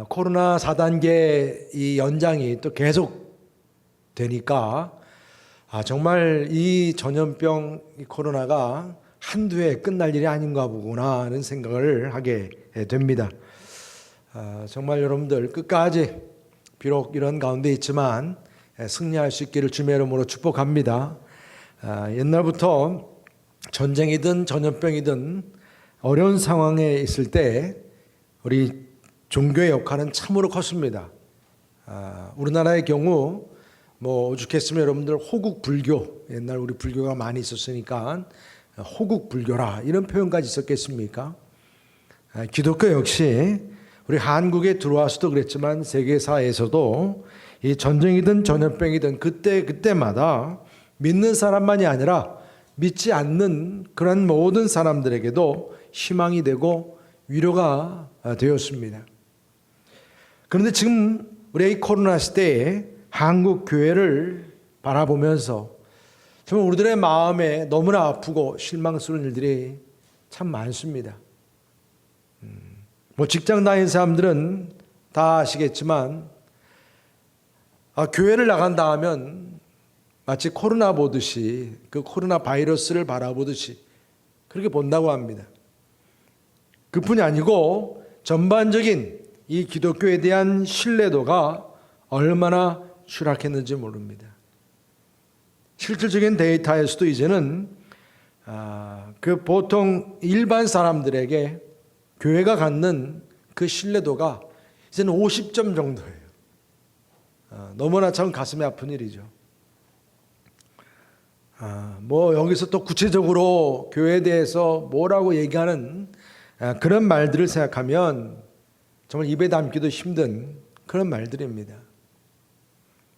코로나 4단계 이 연장이 또 계속 되니까 정말 이 전염병 이 코로나가 한두 해에 끝날 일이 아닌가 보구나 하는 생각을 하게 됩니다. 정말 여러분들 끝까지 비록 이런 가운데 있지만 승리할 수 있기를 주님의 이름으로 축복합니다. 옛날부터 전쟁이든 전염병이든 어려운 상황에 있을 때 우리 종교의 역할은 참으로 컸습니다. 우리나라의 경우 오죽했으면 여러분들 호국 불교, 옛날 우리 불교가 많이 있었으니까 호국 불교라 이런 표현까지 있었겠습니까? 기독교 역시 우리 한국에 들어와서도 그랬지만 세계사에서도 이 전쟁이든 전염병이든 그때마다 믿는 사람만이 아니라 믿지 않는 그런 모든 사람들에게도 희망이 되고 위로가 되었습니다. 그런데 지금 우리 이 코로나 시대에 한국 교회를 바라보면서 정말 우리들의 마음에 너무나 아프고 실망스러운 일들이 참 많습니다. 직장 다니는 사람들은 다 아시겠지만 교회를 나간다 하면 마치 코로나 보듯이 그 코로나 바이러스를 바라보듯이 그렇게 본다고 합니다. 그뿐이 아니고 전반적인 이 기독교에 대한 신뢰도가 얼마나 추락했는지 모릅니다. 실질적인 데이터에서도 이제는 그 보통 일반 사람들에게 교회가 갖는 그 신뢰도가 이제는 50점 정도예요. 너무나 참 가슴이 아픈 일이죠. 여기서 또 구체적으로 교회에 대해서 뭐라고 얘기하는 그런 말들을 생각하면 정말 입에 담기도 힘든 그런 말들입니다.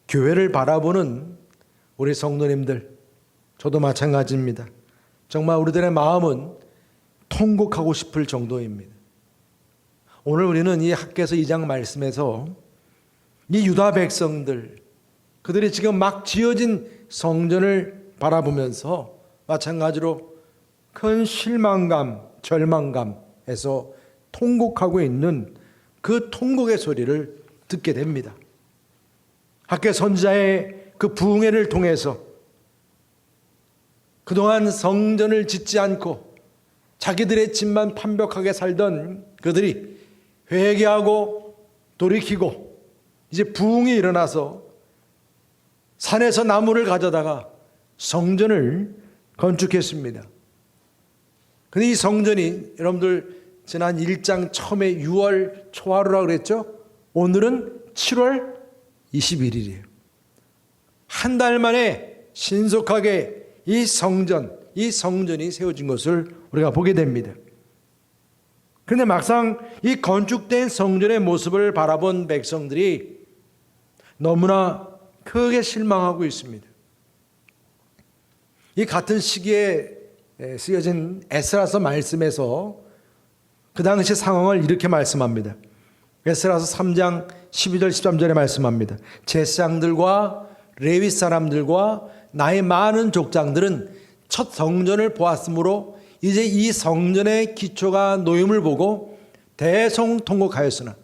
교회를 바라보는 우리 성도님들, 저도 마찬가지입니다. 정말 우리들의 마음은 통곡하고 싶을 정도입니다. 오늘 우리는 이 학개서 2장 말씀에서 이 유다 백성들, 그들이 지금 막 지어진 성전을 바라보면서 마찬가지로 큰 실망감, 절망감에서 통곡하고 있는 그 통곡의 소리를 듣게 됩니다. 학개 선지자의 그 부흥회를 통해서 그동안 성전을 짓지 않고 자기들의 집만 판벽하게 살던 그들이 회개하고 돌이키고 이제 부흥이 일어나서 산에서 나무를 가져다가 성전을 건축했습니다. 근데 이 성전이 여러분들 지난 1장 처음에 6월 초하루라고 그랬죠? 오늘은 7월 21일이에요. 한 달 만에 신속하게 이 성전이 세워진 것을 우리가 보게 됩니다. 그런데 막상 이 건축된 성전의 모습을 바라본 백성들이 너무나 크게 실망하고 있습니다. 이 같은 시기에 쓰여진 에스라서 말씀에서 그 당시 상황을 이렇게 말씀합니다. 에스라서 3장 12절 13절에 말씀합니다. 제사장들과 레위 사람들과 나의 많은 족장들은 첫 성전을 보았으므로 이제 이 성전의 기초가 놓임을 보고 대성통곡하였으나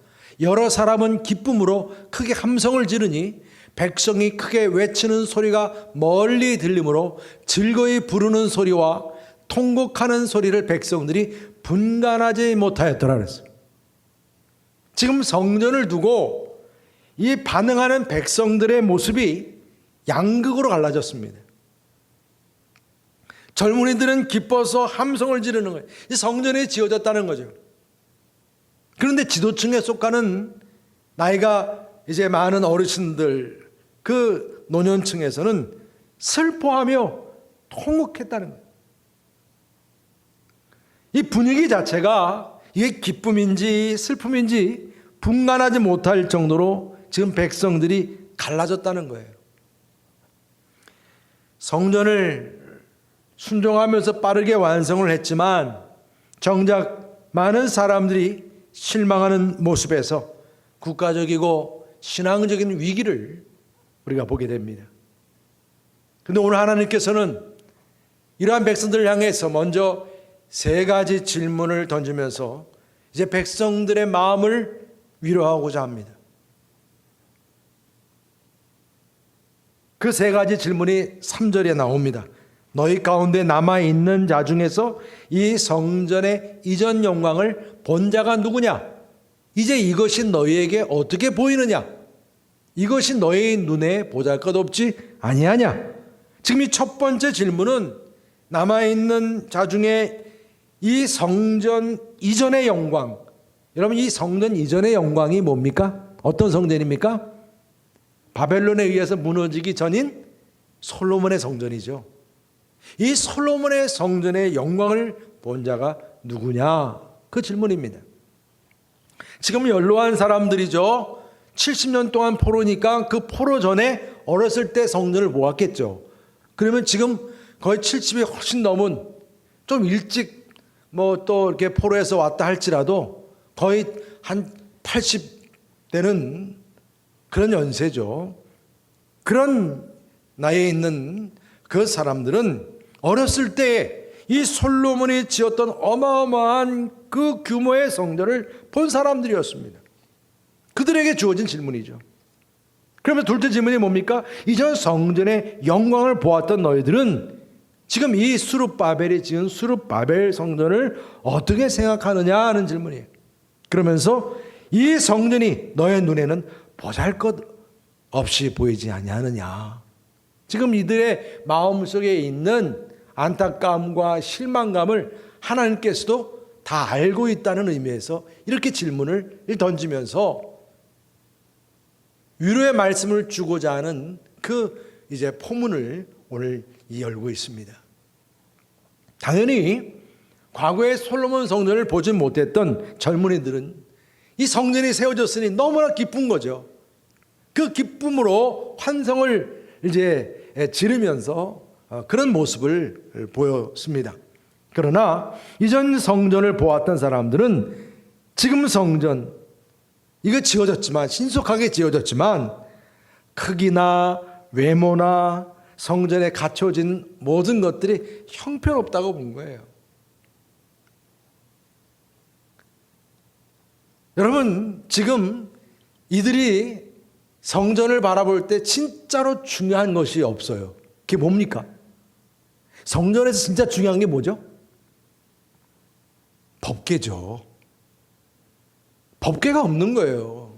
여러 사람은 기쁨으로 크게 함성을 지르니 백성이 크게 외치는 소리가 멀리 들리므로 즐거이 부르는 소리와 통곡하는 소리를 백성들이 분간하지 못하였더라 그랬어요. 지금 성전을 두고 이 반응하는 백성들의 모습이 양극으로 갈라졌습니다. 젊은이들은 기뻐서 함성을 지르는 거예요. 이 성전이 지어졌다는 거죠. 그런데 지도층에 속하는 나이가 이제 많은 어르신들, 그 노년층에서는 슬퍼하며 통곡했다는 거예요. 이 분위기 자체가 이게 기쁨인지 슬픔인지 분간하지 못할 정도로 지금 백성들이 갈라졌다는 거예요. 성전을 순종하면서 빠르게 완성을 했지만 정작 많은 사람들이 실망하는 모습에서 국가적이고 신앙적인 위기를 우리가 보게 됩니다. 그런데 오늘 하나님께서는 이러한 백성들을 향해서 먼저 세 가지 질문을 던지면서 이제 백성들의 마음을 위로하고자 합니다. 그 세 가지 질문이 3절에 나옵니다. 너희 가운데 남아있는 자 중에서 이 성전의 이전 영광을 본 자가 누구냐? 이제 이것이 너희에게 어떻게 보이느냐? 이것이 너희 눈에 보잘것없지 아니하냐? 지금 이 첫 번째 질문은 남아있는 자 중에 이 성전 이전의 영광, 여러분 이 성전 이전의 영광이 뭡니까? 어떤 성전입니까? 바벨론에 의해서 무너지기 전인 솔로몬의 성전이죠. 이 솔로몬의 성전의 영광을 본 자가 누구냐? 그 질문입니다. 지금 연로한 사람들이죠. 70년 동안 포로니까 그 포로 전에 어렸을 때 성전을 보았겠죠. 그러면 지금 거의 70이 훨씬 넘은, 좀 일찍 또 이렇게 포로에서 왔다 할지라도 거의 한 80대는 그런 연세죠. 그런 나이에 있는 그 사람들은 어렸을 때에 이 솔로몬이 지었던 어마어마한 그 규모의 성전을 본 사람들이었습니다. 그들에게 주어진 질문이죠. 그러면 둘째 질문이 뭡니까? 이전 성전의 영광을 보았던 너희들은 지금 이 스룹바벨이 지은 스룹바벨 성전을 어떻게 생각하느냐 하는 질문이에요. 그러면서 이 성전이 너의 눈에는 보잘것없이 보이지 아니하느냐. 지금 이들의 마음속에 있는 안타까움과 실망감을 하나님께서도 다 알고 있다는 의미에서 이렇게 질문을 던지면서 위로의 말씀을 주고자 하는 그 이제 포문을 오늘 열고 있습니다. 당연히 과거에 솔로몬 성전을 보지 못했던 젊은이들은 이 성전이 세워졌으니 너무나 기쁜 거죠. 그 기쁨으로 환성을 이제 지르면서 그런 모습을 보였습니다. 그러나 이전 성전을 보았던 사람들은 지금 성전, 이거 지어졌지만, 신속하게 지어졌지만 크기나 외모나 성전에 갖춰진 모든 것들이 형편없다고 본 거예요. 여러분, 지금 이들이 성전을 바라볼 때 진짜로 중요한 것이 없어요. 그게 뭡니까? 성전에서 진짜 중요한 게 뭐죠? 법궤죠. 법궤가 없는 거예요.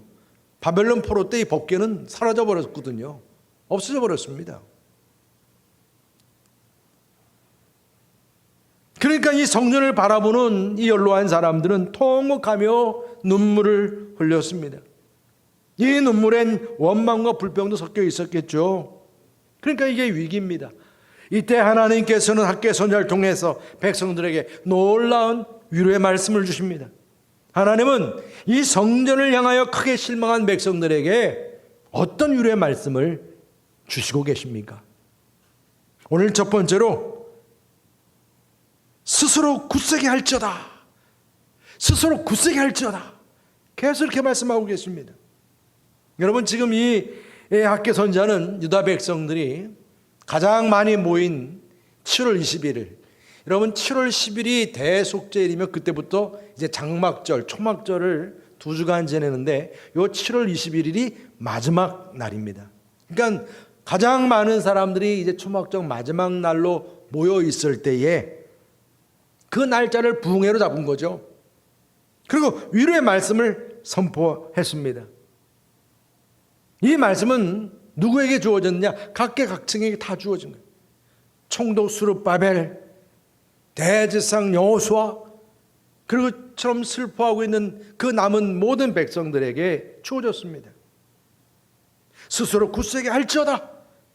바벨론 포로 때 이 법궤는 사라져 버렸거든요. 없어져 버렸습니다. 그러니까 이 성전을 바라보는 이 연로한 사람들은 통곡하며 눈물을 흘렸습니다. 이 눈물엔 원망과 불평도 섞여 있었겠죠. 그러니까 이게 위기입니다. 이때 하나님께서는 학개 선지자를 통해서 백성들에게 놀라운 위로의 말씀을 주십니다. 하나님은 이 성전을 향하여 크게 실망한 백성들에게 어떤 위로의 말씀을 주시고 계십니까? 오늘 첫 번째로 스스로 굳세게 할지어다. 스스로 굳세게 할지어다. 계속 이렇게 말씀하고 계십니다. 여러분, 지금 이 학개 선지자는 유다 백성들이 가장 많이 모인 7월 21일, 여러분 7월 10일이 대속죄일이며 그때부터 이제 장막절, 초막절을 2주간 지내는데 요 7월 21일이 마지막 날입니다. 그러니까 가장 많은 사람들이 이제 초막절 마지막 날로 모여 있을 때에 그 날짜를 부흥회로 잡은 거죠. 그리고 위로의 말씀을 선포했습니다. 이 말씀은 누구에게 주어졌느냐? 각계각층에게 다 주어진 거예요. 총독 스룹바벨, 대제사장 여호수아, 그리고 처럼 슬퍼하고 있는 그 남은 모든 백성들에게 주어졌습니다. 스스로 굳세게 할지어다.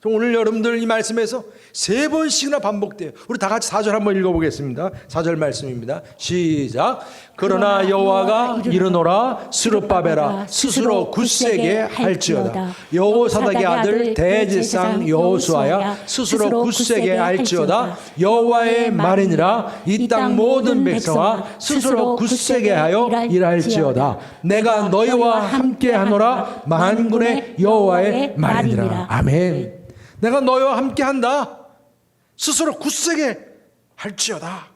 오늘 여러분들 이 말씀에서 3번씩이나 반복돼요. 우리 다 같이 4절 한번 읽어보겠습니다. 4절 말씀입니다. 시작. 그러나 여호와가 이르노라 스룹바벨아 스스로 굳세게 할지어다. 여호사닥의 아들 대제사장 여호수아야 스스로 굳세게 할지어다. 여호와의 말이니라. 이 땅 모든 백성아 스스로 굳세게 하여 일할지어다. 내가 너희와 함께하노라. 만군의 여호와의 말이니라. 아멘. 내가 너희와 함께한다. 스스로 굳세게 할지어다.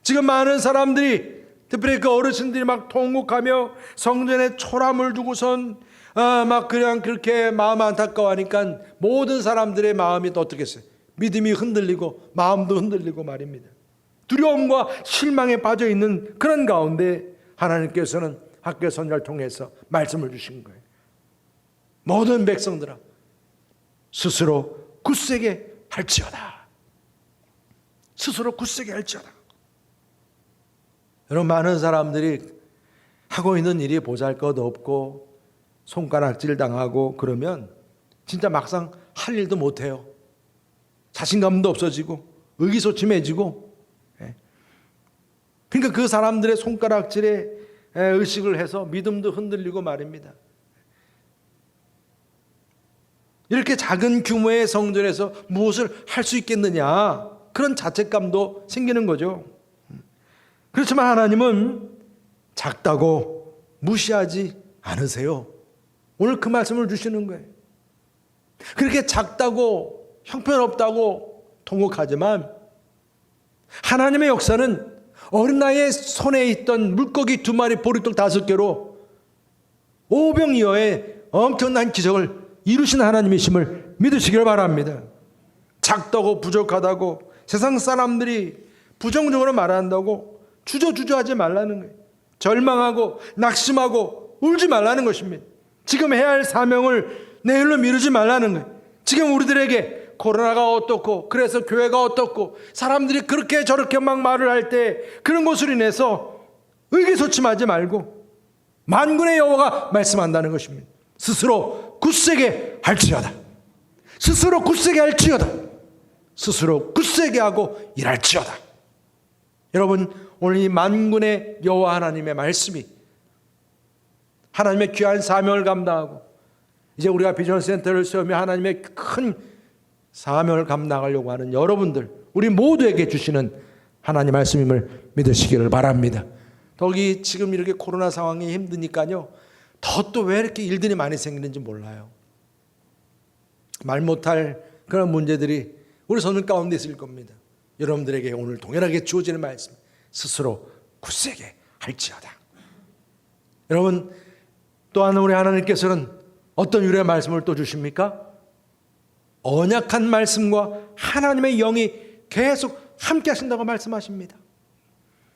지금 많은 사람들이 특별히 그 어르신들이 막 통곡하며 성전에 초람을 두고선 막 그냥 그렇게 마음 안타까워하니까 모든 사람들의 마음이 또 어떻겠어요? 믿음이 흔들리고 마음도 흔들리고 말입니다. 두려움과 실망에 빠져 있는 그런 가운데 하나님께서는 학교 선자를 통해서 말씀을 주신 거예요. 모든 백성들아 스스로 굳세게 할지어다. 스스로 굳세게 할지어다. 여러분, 많은 사람들이 하고 있는 일이 보잘것없고 손가락질 당하고 그러면 진짜 막상 할 일도 못해요. 자신감도 없어지고 의기소침해지고. 그러니까 그 사람들의 손가락질에 의식을 해서 믿음도 흔들리고 말입니다. 이렇게 작은 규모의 성전에서 무엇을 할 수 있겠느냐, 그런 자책감도 생기는 거죠. 그렇지만 하나님은 작다고 무시하지 않으세요. 오늘 그 말씀을 주시는 거예요. 그렇게 작다고 형편없다고 통곡하지만 하나님의 역사는 어린 나이에 손에 있던 물고기 2마리 보리떡 5개로 오병이어의 엄청난 기적을 이루신 하나님이심을 믿으시길 바랍니다. 작다고 부족하다고 세상 사람들이 부정적으로 말한다고 주저주저하지 말라는 거예요. 절망하고 낙심하고 울지 말라는 것입니다. 지금 해야 할 사명을 내일로 미루지 말라는 거예요. 지금 우리들에게 코로나가 어떻고 그래서 교회가 어떻고 사람들이 그렇게 저렇게 막 말을 할 때 그런 것으로 인해서 의기소침하지 말고 만군의 여호와가 말씀한다는 것입니다. 스스로 굳세게 할지어다. 스스로 굳세게 할지어다. 스스로 굳세게 하고 일할지어다. 여러분, 오늘 이 만군의 여호와 하나님의 말씀이 하나님의 귀한 사명을 감당하고 이제 우리가 비전센터를 세우며 하나님의 큰 사명을 감당하려고 하는 여러분들, 우리 모두에게 주시는 하나님 말씀임을 믿으시기를 바랍니다. 더욱이 지금 이렇게 코로나 상황이 힘드니까요, 더 또 왜 이렇게 일들이 많이 생기는지 몰라요. 말 못할 그런 문제들이 우리 손을 가운데 있을 겁니다. 여러분들에게 오늘 동일하게 주어지는 말씀, 스스로 굳세게 할지어다. 여러분, 또한 우리 하나님께서는 어떤 유래의 말씀을 또 주십니까? 언약한 말씀과 하나님의 영이 계속 함께 하신다고 말씀하십니다.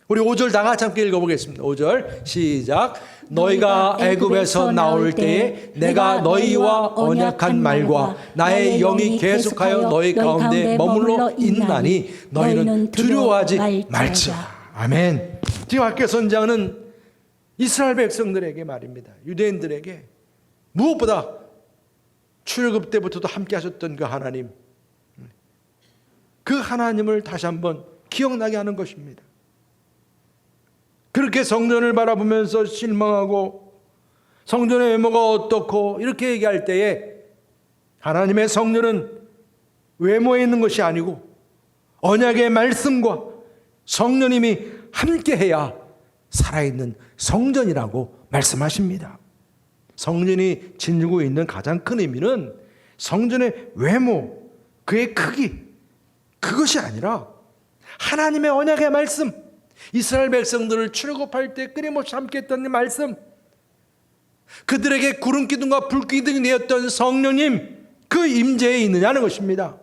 우리 5절 다 같이 함께 읽어보겠습니다. 5절 시작. 너희가 애굽에서 나올 때에 내가 너희와 언약한 말과 나의 영이 계속하여 너희 가운데 머물러 있나니 너희는 두려워하지 말지어다. 아멘. 지금 학교 선장은 이스라엘 백성들에게 말입니다. 유대인들에게 무엇보다 출애굽 때부터도 함께 하셨던 그 하나님, 그 하나님을 다시 한번 기억나게 하는 것입니다. 그렇게 성전을 바라보면서 실망하고 성전의 외모가 어떻고 이렇게 얘기할 때에 하나님의 성전은 외모에 있는 것이 아니고 언약의 말씀과 성령님이 함께해야 살아있는 성전이라고 말씀하십니다. 성전이 지니고 있는 가장 큰 의미는 성전의 외모, 그의 크기, 그것이 아니라 하나님의 언약의 말씀, 이스라엘 백성들을 출애굽할 때 끊임없이 함께했던 말씀, 그들에게 구름 기둥과 불 기둥이 되었던 성령님, 그 임재에 있느냐는 것입니다.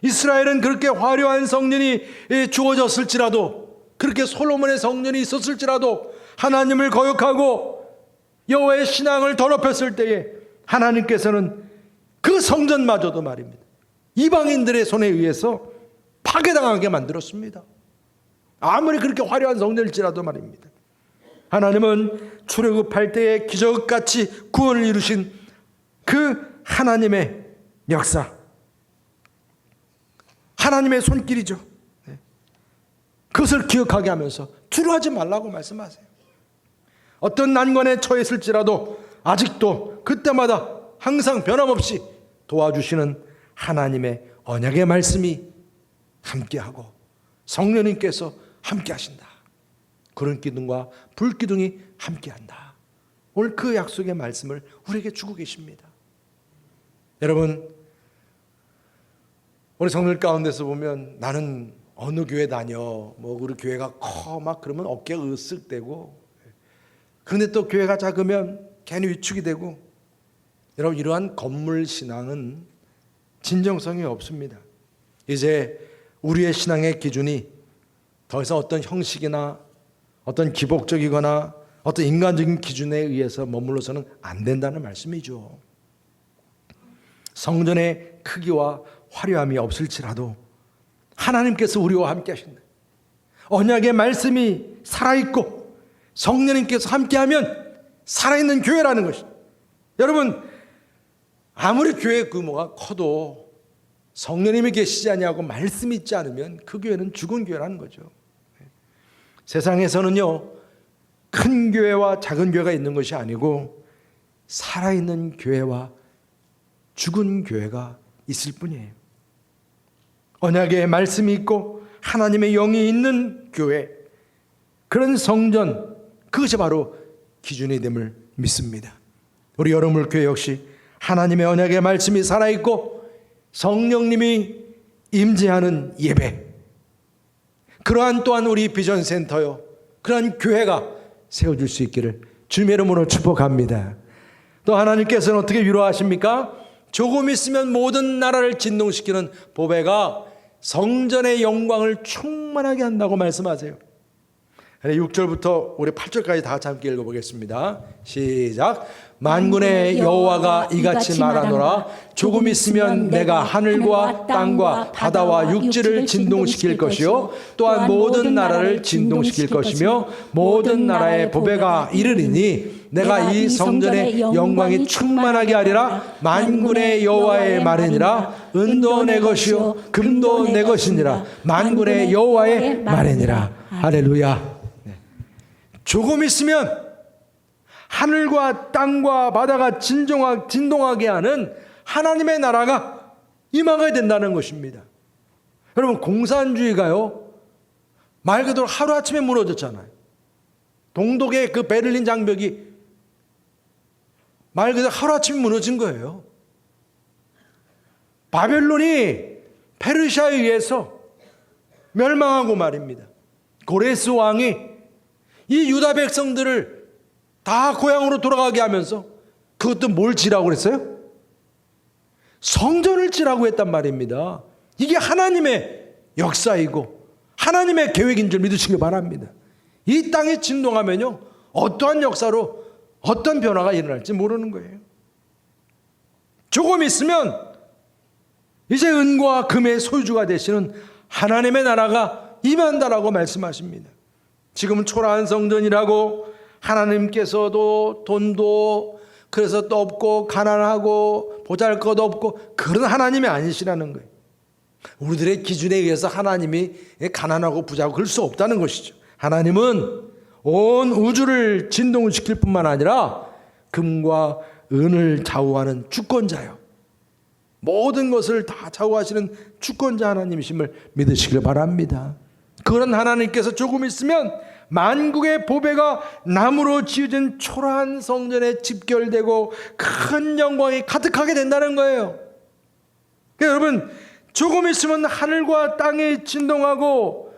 이스라엘은 그렇게 화려한 성전이 주어졌을지라도, 그렇게 솔로몬의 성전이 있었을지라도 하나님을 거역하고 여호와의 신앙을 더럽혔을 때에 하나님께서는 그 성전마저도 말입니다, 이방인들의 손에 의해서 파괴당하게 만들었습니다. 아무리 그렇게 화려한 성전일지라도 말입니다. 하나님은 출애굽할 때에 기적같이 구원을 이루신 그 하나님의 역사, 하나님의 손길이죠. 그것을 기억하게 하면서 두려워하지 말라고 말씀하세요. 어떤 난관에 처했을지라도 아직도 그때마다 항상 변함없이 도와주시는 하나님의 언약의 말씀이 함께하고 성령님께서 함께하신다. 구름 기둥과 불 기둥이 함께한다. 오늘 그 약속의 말씀을 우리에게 주고 계십니다. 여러분, 우리 성들 가운데서 보면 나는 어느 교회 다녀, 뭐 우리 교회가 커 막 그러면 어깨 으쓱대고, 그런데 또 교회가 작으면 괜히 위축이 되고. 여러분, 이러한 건물 신앙은 진정성이 없습니다. 이제 우리의 신앙의 기준이 더 이상 어떤 형식이나 어떤 기복적이거나 어떤 인간적인 기준에 의해서 머물러서는 안 된다는 말씀이죠. 성전의 크기와 화려함이 없을지라도 하나님께서 우리와 함께 하신다. 언약의 말씀이 살아있고 성령님께서 함께하면 살아있는 교회라는 것입니다. 여러분, 아무리 교회 규모가 커도 성령님이 계시지 아니하고 말씀이 있지 않으면 그 교회는 죽은 교회라는 거죠. 세상에서는요, 큰 교회와 작은 교회가 있는 것이 아니고 살아있는 교회와 죽은 교회가 있을 뿐이에요. 언약의 말씀이 있고 하나님의 영이 있는 교회, 그런 성전, 그것이 바로 기준이 됨을 믿습니다. 우리 여러분교회 역시 하나님의 언약의 말씀이 살아있고 성령님이 임재하는 예배, 그러한 또한 우리 비전센터요, 그러한 교회가 세워질 수 있기를 주님의 이름으로 축복합니다. 또 하나님께서는 어떻게 위로하십니까? 조금 있으면 모든 나라를 진동시키는 보배가 성전의 영광을 충만하게 한다고 말씀하세요. 6절부터 우리 8절까지 다 같이 함께 읽어보겠습니다. 시작. 만군의 여호와가 이같이 말하노라. 조금 있으면 내가 하늘과 땅과 바다와 육지를 진동시킬 것이요 또한 모든 나라를 진동시킬 것이며 모든 나라의 보배가 이르리니 내가 이 성전의 영광이 충만하게 하리라. 만군의 여호와의 말이니라. 은도 내 것이요 금도 내 것이니라. 만군의 여호와의 말이니라. 할렐루야. 조금 있으면 하늘과 땅과 바다가 진동하게 하는 하나님의 나라가 임하게 된다는 것입니다. 여러분, 공산주의가요, 말 그대로 하루아침에 무너졌잖아요. 동독의 그 베를린 장벽이 말 그대로 하루아침에 무너진 거예요. 바벨론이 페르시아에 의해서 멸망하고 말입니다. 고레스 왕이 이 유다 백성들을 다 고향으로 돌아가게 하면서 그것도 뭘 지라고 그랬어요? 성전을 지라고 했단 말입니다. 이게 하나님의 역사이고 하나님의 계획인 줄 믿으시기 바랍니다. 이 땅이 진동하면요, 어떠한 역사로 어떤 변화가 일어날지 모르는 거예요. 조금 있으면 이제 은과 금의 소유주가 되시는 하나님의 나라가 임한다라고 말씀하십니다. 지금은 초라한 성전이라고 하나님께서도 돈도 그래서 또 없고 가난하고 보잘것없고 그런 하나님이 아니시라는 거예요. 우리들의 기준에 의해서 하나님이 가난하고 부자고 그럴 수 없다는 것이죠. 하나님은 온 우주를 진동시킬 뿐만 아니라 금과 은을 좌우하는 주권자요, 모든 것을 다 좌우하시는 주권자 하나님이심을 믿으시길 바랍니다. 그런 하나님께서 조금 있으면 만국의 보배가 나무로 지어진 초라한 성전에 집결되고 큰 영광이 가득하게 된다는 거예요. 그러니까 여러분, 조금 있으면 하늘과 땅이 진동하고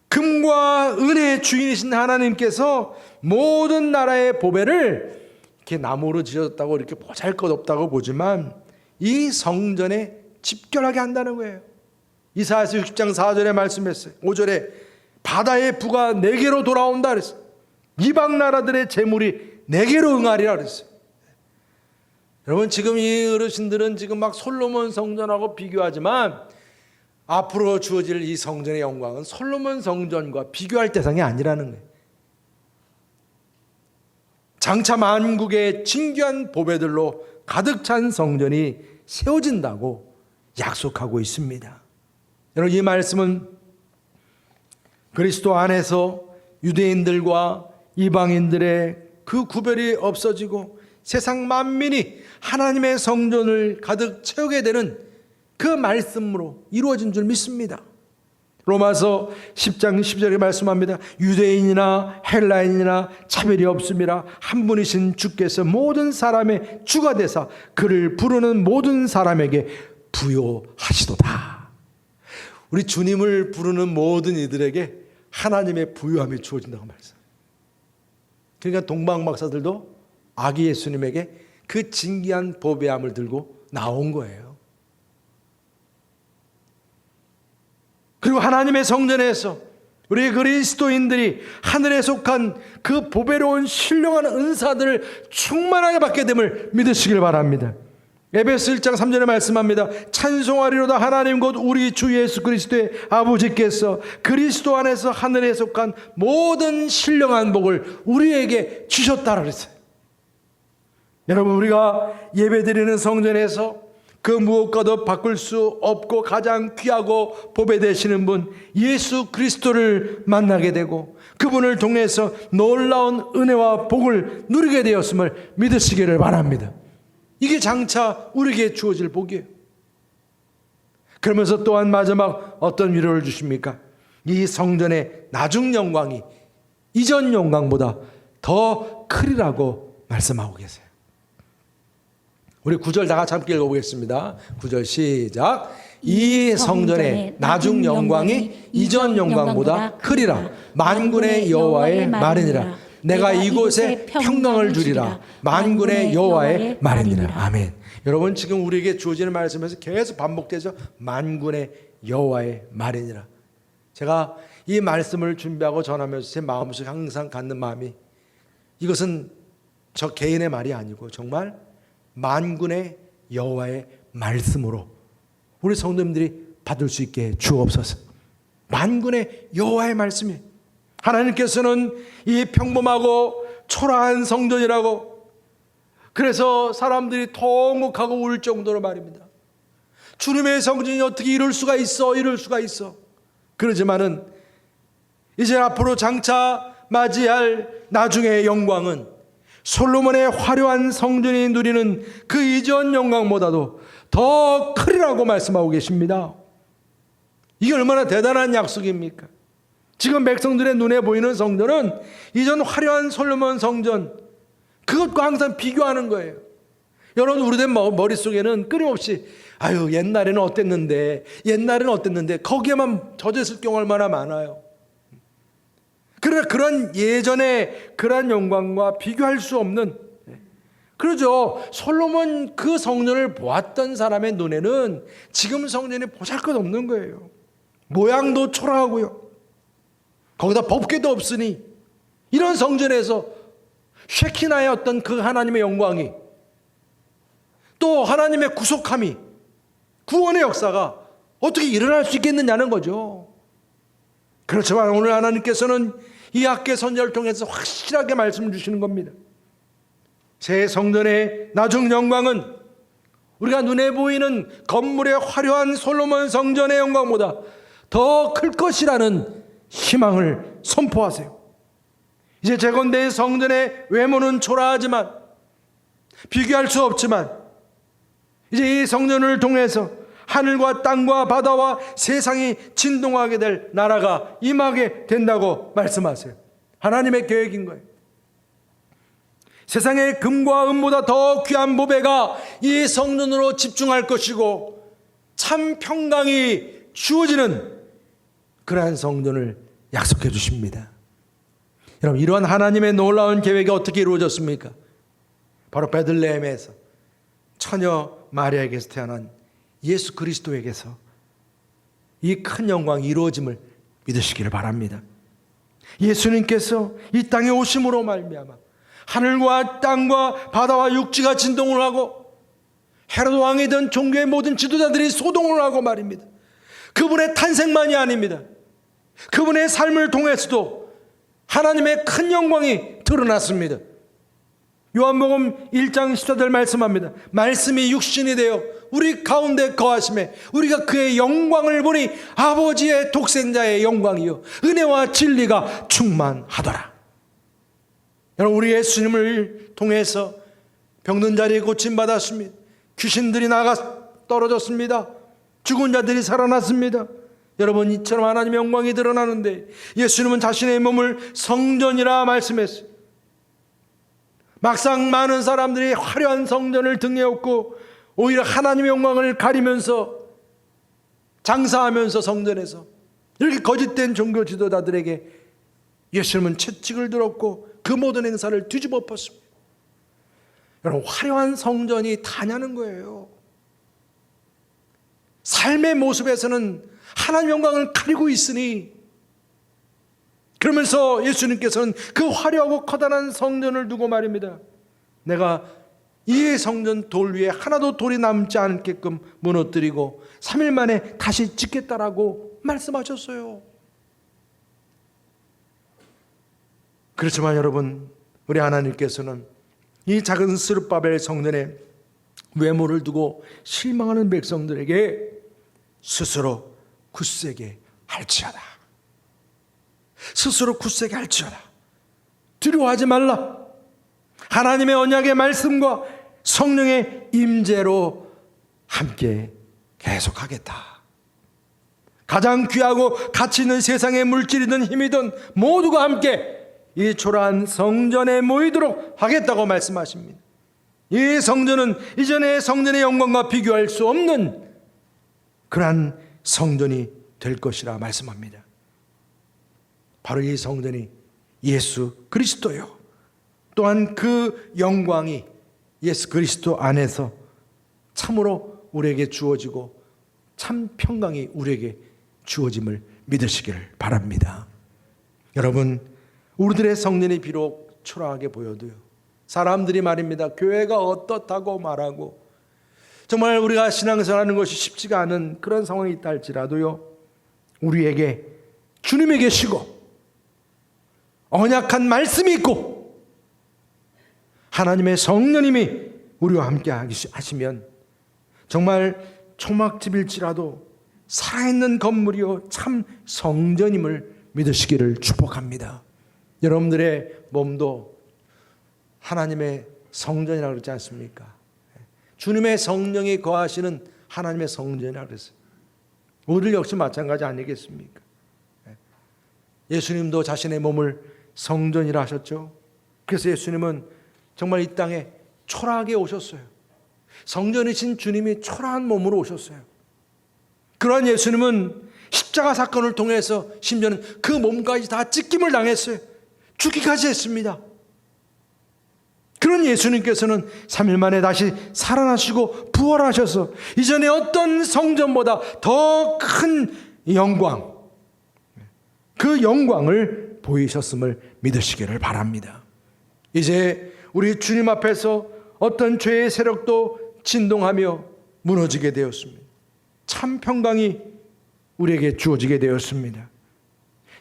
금과 은의 주인이신 하나님께서 모든 나라의 보배를 이렇게 나무로 지었다고 이렇게 보잘것없다고 보지만 이 성전에 집결하게 한다는 거예요. 이사야서 60장 4절에 말씀했어요. 5절에 바다의 부가 내게로 돌아온다 그랬어요. 이방 나라들의 재물이 내게로 응하리라 그랬어요. 여러분, 지금 이 어르신들은 지금 막 솔로몬 성전하고 비교하지만 앞으로 주어질 이 성전의 영광은 솔로몬 성전과 비교할 대상이 아니라는 거예요. 장차 만국의 진귀한 보배들로 가득 찬 성전이 세워진다고 약속하고 있습니다. 여러분, 이 말씀은 그리스도 안에서 유대인들과 이방인들의 그 구별이 없어지고 세상 만민이 하나님의 성전을 가득 채우게 되는 그 말씀으로 이루어진 줄 믿습니다. 로마서 10장 10절에 말씀합니다. 유대인이나 헬라인이나 차별이 없음이라 한 분이신 주께서 모든 사람의 주가 되사 그를 부르는 모든 사람에게 부요하시도다. 우리 주님을 부르는 모든 이들에게 하나님의 부유함이 주어진다고 말씀합니다. 그러니까 동방박사들도 아기 예수님에게 그 진귀한 보배함을 들고 나온 거예요. 그리고 하나님의 성전에서 우리 그리스도인들이 하늘에 속한 그 보배로운 신령한 은사들을 충만하게 받게 됨을 믿으시길 바랍니다. 에베소 1장 3절에 말씀합니다. 찬송하리로다 하나님 곧 우리 주 예수 그리스도의 아버지께서 그리스도 안에서 하늘에 속한 모든 신령한 복을 우리에게 주셨다라 그랬어요. 여러분, 우리가 예배드리는 성전에서 그 무엇과도 바꿀 수 없고 가장 귀하고 보배 되시는 분 예수 그리스도를 만나게 되고 그분을 통해서 놀라운 은혜와 복을 누리게 되었음을 믿으시기를 바랍니다. 이게 장차 우리에게 주어질 복이에요. 그러면서 또한 마지막 어떤 위로를 주십니까? 이 성전의 나중 영광이 이전 영광보다 더 크리라고 말씀하고 계세요. 우리 9절 다 같이 함께 읽어보겠습니다. 9절 시작. 이 성전의 나중 영광이 이전 영광보다 크리라. 만군의 여호와의 말이니라. 내가 이곳에 평강을 주리라. 만군의 여호와의 말이니라. 아멘. 여러분, 지금 우리에게 주어지는 말씀에서 계속 반복되죠. 만군의 여호와의 말이니라. 제가 이 말씀을 준비하고 전하면서 제 마음속에 항상 갖는 마음이, 이것은 저 개인의 말이 아니고 정말 만군의 여호와의 말씀으로 우리 성도님들이 받을 수 있게 주옵소서. 만군의 여호와의 말씀이, 하나님께서는 이 평범하고 초라한 성전이라고, 그래서 사람들이 통곡하고 울 정도로 말입니다. 주님의 성전이 어떻게 이럴 수가 있어, 이럴 수가 있어. 그러지만은 이제 앞으로 장차 맞이할 나중의 영광은 솔로몬의 화려한 성전이 누리는 그 이전 영광보다도 더 크리라고 말씀하고 계십니다. 이게 얼마나 대단한 약속입니까? 지금 백성들의 눈에 보이는 성전은 이전 화려한 솔로몬 성전, 그것과 항상 비교하는 거예요. 여러분, 우리들 머릿속에는 끊임없이 아유 옛날에는 어땠는데 거기에만 젖어 있을 경우 얼마나 많아요. 그러나 그런 예전의 그런 영광과 비교할 수 없는, 그러죠. 솔로몬 그 성전을 보았던 사람의 눈에는 지금 성전이 보잘것없는 거예요. 모양도 초라하고요, 거기다 법궤도 없으니 이런 성전에서 쉐키나의 어떤 그 하나님의 영광이, 또 하나님의 구속함이, 구원의 역사가 어떻게 일어날 수 있겠느냐는 거죠. 그렇지만 오늘 하나님께서는 이 학계 선지자를 통해서 확실하게 말씀을 주시는 겁니다. 새 성전의 나중 영광은 우리가 눈에 보이는 건물의 화려한 솔로몬 성전의 영광보다 더 클 것이라는 희망을 선포하세요. 이제 제건대 성전의 외모는 초라하지만, 비교할 수 없지만, 이제 이 성전을 통해서 하늘과 땅과 바다와 세상이 진동하게 될 나라가 임하게 된다고 말씀하세요. 하나님의 계획인 거예요. 세상의 금과 은보다 더 귀한 보배가 이 성전으로 집중할 것이고 참 평강이 주어지는 그러한 성전을 약속해 주십니다. 여러분, 이러한 하나님의 놀라운 계획이 어떻게 이루어졌습니까? 바로 베들레헴에서 처녀 마리아에게서 태어난 예수 그리스도에게서 이 큰 영광이 이루어짐을 믿으시기를 바랍니다. 예수님께서 이 땅에 오심으로 말미암아 하늘과 땅과 바다와 육지가 진동을 하고 헤롯 왕이든 종교의 모든 지도자들이 소동을 하고 말입니다. 그분의 탄생만이 아닙니다. 그분의 삶을 통해서도 하나님의 큰 영광이 드러났습니다. 요한복음 1장 14절 말씀합니다. 말씀이 육신이 되어 우리 가운데 거하심에 우리가 그의 영광을 보니 아버지의 독생자의 영광이요 은혜와 진리가 충만하더라. 여러분, 우리 예수님을 통해서 병든 자리에 고침받았습니다. 귀신들이 나가 떨어졌습니다. 죽은 자들이 살아났습니다. 여러분, 이처럼 하나님의 영광이 드러나는데 예수님은 자신의 몸을 성전이라 말씀했어요. 막상 많은 사람들이 화려한 성전을 등에 업고 오히려 하나님의 영광을 가리면서 장사하면서 성전에서 이렇게 거짓된 종교 지도자들에게 예수님은 채찍을 들었고 그 모든 행사를 뒤집어 엎었습니다. 여러분, 화려한 성전이 다냐는 거예요. 삶의 모습에서는 하나님 영광을 가리고 있으니, 그러면서 예수님께서는 그 화려하고 커다란 성전을 두고 말입니다. 내가 이 성전 돌 위에 하나도 돌이 남지 않게끔 무너뜨리고 3일 만에 다시 짓겠다라고 말씀하셨어요. 그렇지만 여러분, 우리 하나님께서는 이 작은 스룹바벨 성전에 외모를 두고 실망하는 백성들에게 스스로 굳세게 할지어다. 스스로 굳세게 할지어다. 두려워하지 말라. 하나님의 언약의 말씀과 성령의 임재로 함께 계속하겠다. 가장 귀하고 가치 있는 세상의 물질이든 힘이든 모두가 함께 이 초라한 성전에 모이도록 하겠다고 말씀하십니다. 이 성전은 이전의 성전의 영광과 비교할 수 없는 그러한 성전이 될 것이라 말씀합니다. 바로 이 성전이 예수 그리스도요. 또한 그 영광이 예수 그리스도 안에서 참으로 우리에게 주어지고 참 평강이 우리에게 주어짐을 믿으시기를 바랍니다. 여러분, 우리들의 성전이 비록 초라하게 보여도요, 사람들이 말입니다, 교회가 어떻다고 말하고 정말 우리가 신앙생활하는 것이 쉽지가 않은 그런 상황이 있다 할지라도요, 우리에게 주님이 계시고 언약한 말씀이 있고 하나님의 성령님이 우리와 함께 하시면 정말 초막집일지라도 살아있는 건물이요 참 성전임을 믿으시기를 축복합니다. 여러분들의 몸도 하나님의 성전이라고 그러지 않습니까? 주님의 성령이 거하시는 하나님의 성전이라고 그랬어요. 우리 역시 마찬가지 아니겠습니까? 예수님도 자신의 몸을 성전이라 하셨죠. 그래서 예수님은 정말 이 땅에 초라하게 오셨어요. 성전이신 주님이 초라한 몸으로 오셨어요. 그러한 예수님은 십자가 사건을 통해서 심지어는 그 몸까지 다 찢김을 당했어요. 죽기까지 했습니다. 그런 예수님께서는 3일 만에 다시 살아나시고 부활하셔서 이전에 어떤 성전보다 더 큰 영광, 그 영광을 보이셨음을 믿으시기를 바랍니다. 이제 우리 주님 앞에서 어떤 죄의 세력도 진동하며 무너지게 되었습니다. 참 평강이 우리에게 주어지게 되었습니다.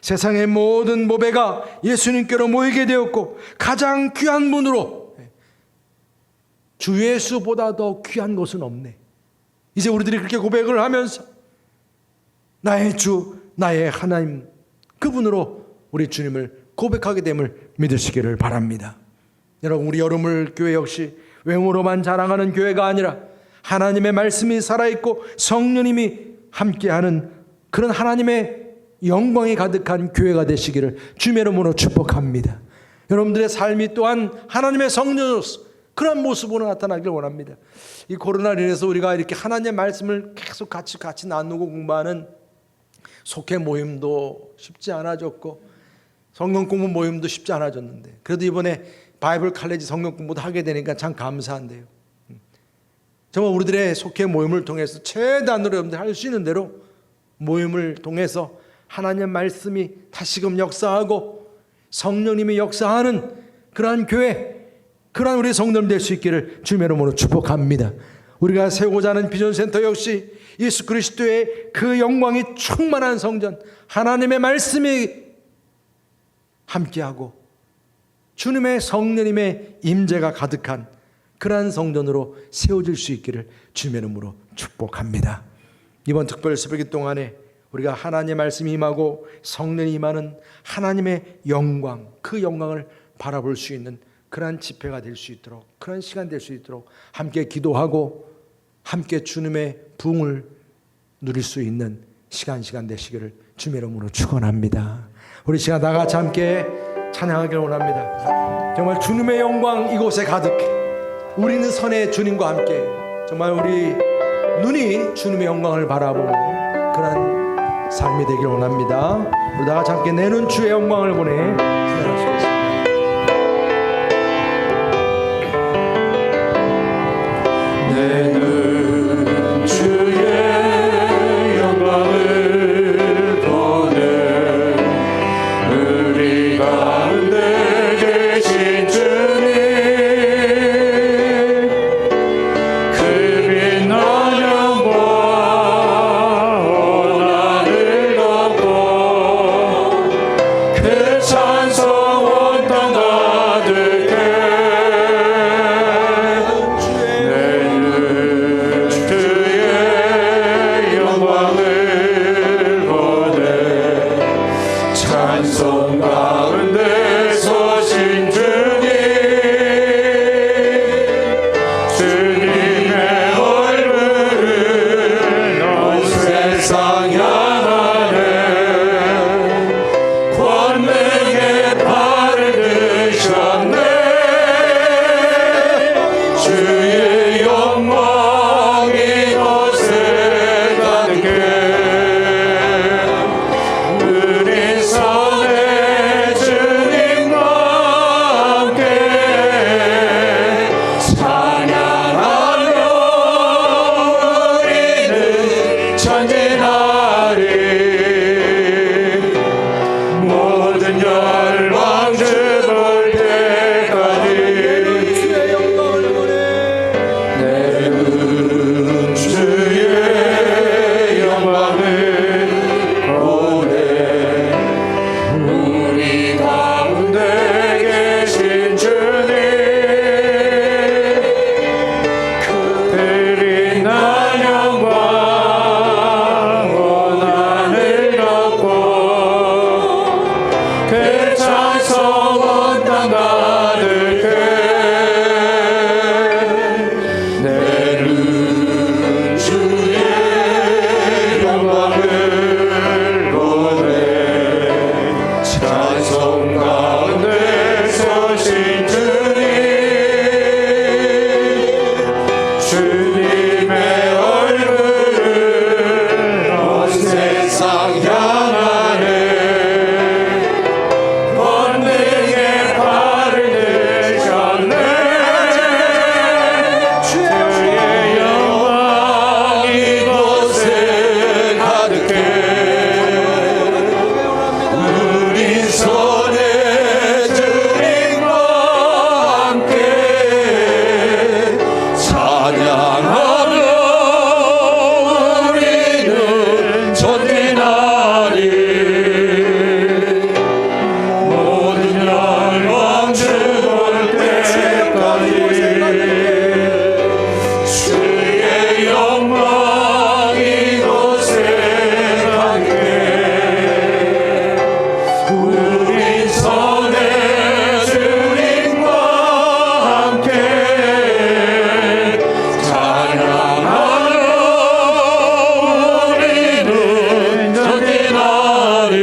세상의 모든 모배가 예수님께로 모이게 되었고 가장 귀한 분으로 주 예수보다 더 귀한 것은 없네. 이제 우리들이 그렇게 고백을 하면서 나의 주, 나의 하나님, 그분으로 우리 주님을 고백하게 됨을 믿으시기를 바랍니다. 여러분, 우리 여러분 교회 역시 외모로만 자랑하는 교회가 아니라 하나님의 말씀이 살아있고 성령님이 함께하는 그런 하나님의 영광이 가득한 교회가 되시기를 주님의 이름으로 축복합니다. 여러분들의 삶이 또한 하나님의 성전으로서 그런 모습으로 나타나기를 원합니다. 이 코로나로 인해서 우리가 이렇게 하나님의 말씀을 계속 같이 나누고 공부하는 속회 모임도 쉽지 않아졌고 성경 공부 모임도 쉽지 않아졌는데, 그래도 이번에 바이블 칼레지 성경 공부도 하게 되니까 참 감사한데요. 정말 우리들의 속회 모임을 통해서 최대한으로 여러분들 할 수 있는 대로 모임을 통해서 하나님의 말씀이 다시금 역사하고 성령님이 역사하는 그러한 교회, 그러한 우리 성도님 될 수 있기를 주님의 이름으로 축복합니다. 우리가 세우고자 하는 비전센터 역시 예수 그리스도의 그 영광이 충만한 성전, 하나님의 말씀이 함께하고 주님의 성령님의 임재가 가득한 그러한 성전으로 세워질 수 있기를 주님의 이름으로 축복합니다. 이번 특별 새벽기 동안에 우리가 하나님의 말씀이 임하고 성령이 임하는 하나님의 영광, 그 영광을 바라볼 수 있는 그러한 집회가 될 수 있도록, 그런 시간 될 수 있도록 함께 기도하고 함께 주님의 부흥을 누릴 수 있는 시간 되시기를 주님의 이름으로 축원합니다. 우리 시간 다 같이 함께 찬양하기를 원합니다. 정말 주님의 영광 이곳에 가득해. 우리는 선의 주님과 함께 정말 우리 눈이 주님의 영광을 바라보는 그런 그런 삶이 되길 원합니다. 우리 다 같이 함께 내는 주의 영광을 보내 기도하시겠습니다. 내는 주의 영광을 보내 우리 가운데 계신 주님 그 빛난 영광 온하늘 덮고 그 찬송 온 땅 가득해 찬송 가운데 서신 주님 주님의 얼굴을 온 세상 향하네 권능의 발을 드셨네 주의 영광 이곳에 가득해 모든 열방 주볼 때까지 주의 영광을 보내 내는 주의 영광을 보내 우리 가운데 계신 주님 그들이 난 영광 온 하늘 덮고 그 찬송 온 땅 가득해 내는 주의 영광을 보내 찬송 가운데 서신 주님 주님의 얼굴을 온 세상 향하네 권능의 발을 드셨네 주의 영광 이곳에 가득해 우리 손에 주님과 함께 찬양하며 우리는 전진하리 모든 열방 주볼 때까지 주의 영광 이곳에 가득해 우리 손에 주님과 함께 찬양하며 우리는 전진하리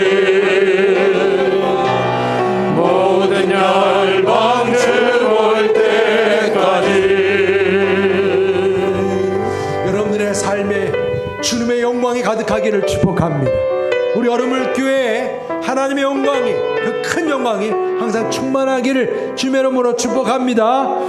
모든 열방 주볼 때까지 여러분들의 삶에 주님의 영광이 가득하기를 축복합니다. 우리 얼음물 교회에 하나님의 영광이 그 큰 영광이 항상 충만하기를 주님의 이름으로 축복합니다.